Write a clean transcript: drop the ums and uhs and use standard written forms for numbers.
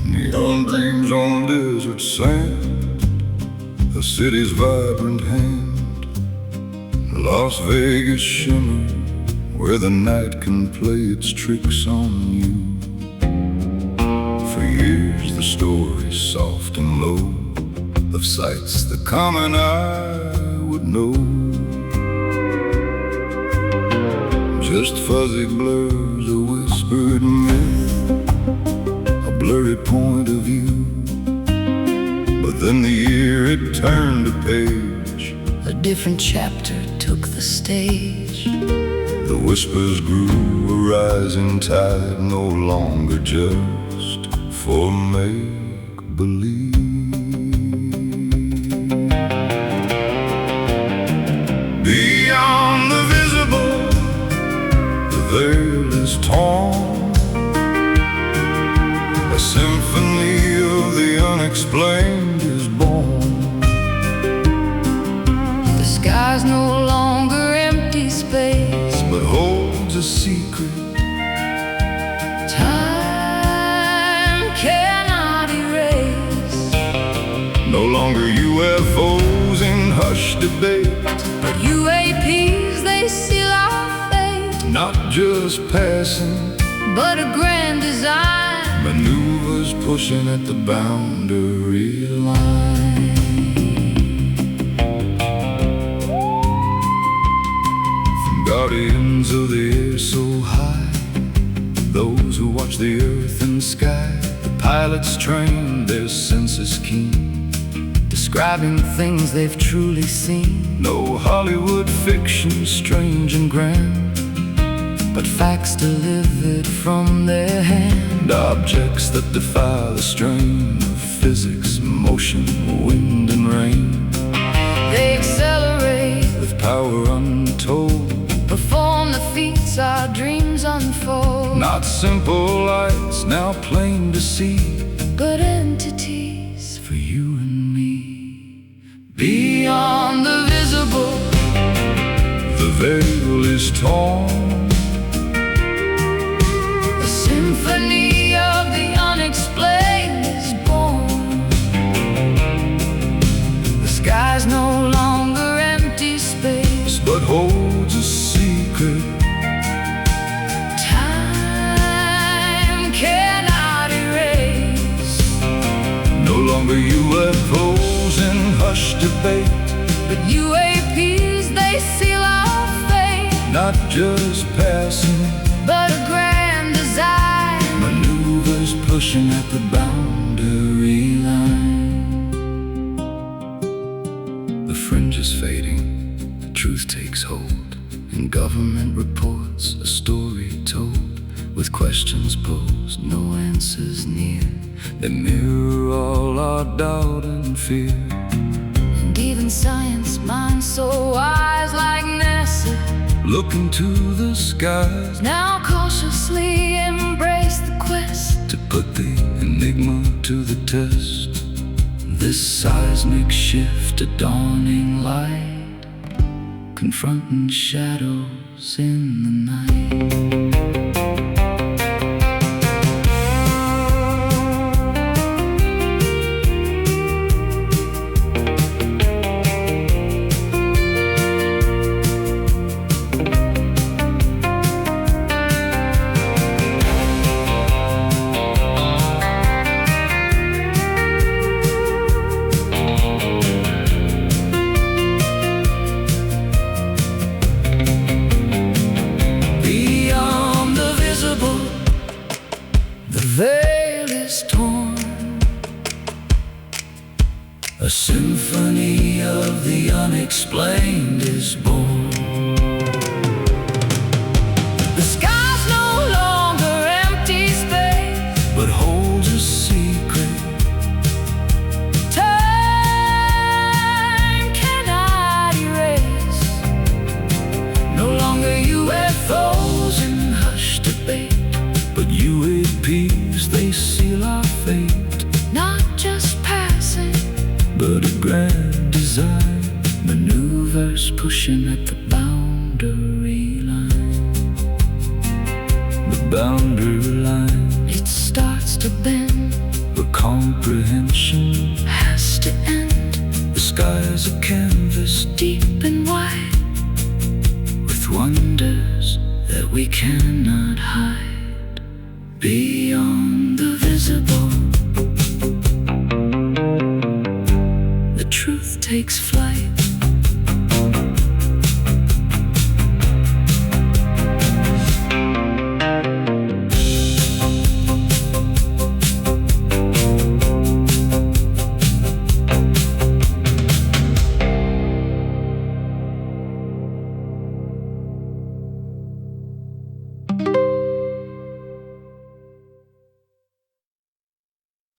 Neon dreams on desert sand, a city's vibrant hand, Las Vegas shimmer, where the night can play its tricks on you. For years the story's soft and low, of sights the common eye would know. Just fuzzy blurs, a whispered myth, a blurry point of view. But then the year it turned a page, a different chapter took the stage. The whispers grew, a rising tide, no longer just for make-believe. Beyond the visible, the veil is torn, a symphony of the unexplained is born. The sky's no longer empty space, but holds a secret time cannot erase. No longer UFOs in hushed debate, but UAPs, they seal our fate. not just passing, but a grand design, maneuvers pushing at the boundary line. From guardians of the air so high, those who watch the earth and sky, the pilots train their senses keen, describing things they've truly seen. No Hollywood fiction, strange and grand, but facts delivered from their hand. Objects that defy the strain of physics, motion, wind and rain. They accelerate With power untold, perform the feats our dreams unfold. not simple lights now plain to see, but entities for you and me. beyond the visible. The veil is torn, A symphony of the unexplained is born. The sky's no longer empty space, but holds a secret time cannot erase. no longer UFOs in hushed debate, But UAPs, they seal our fate. not just passing, But a grand design, maneuvers pushing at the boundary line. The fringe is fading, the truth takes hold. In government reports, a story told, with questions posed, no answers near. They mirror all our doubt and fear. and even science, minds so wise like NASA, Look into the skies now cautiously embrace the quest to put the enigma to the test. This seismic shift, a dawning light, confronting shadows in the night. beyond the visible. The veil is torn, A symphony of the unexplained is born. the sky's no longer empty space, But holds a secret time cannot erase. no longer UFOs in hushed debate, but UAPs, they seal our fate. Not just passing, But a grand design, maneuvers pushing at the bound. boundary line. The boundary line, It starts to bend, the comprehension has to end, The sky's a canvas deep and wide, with wonders that we cannot hide.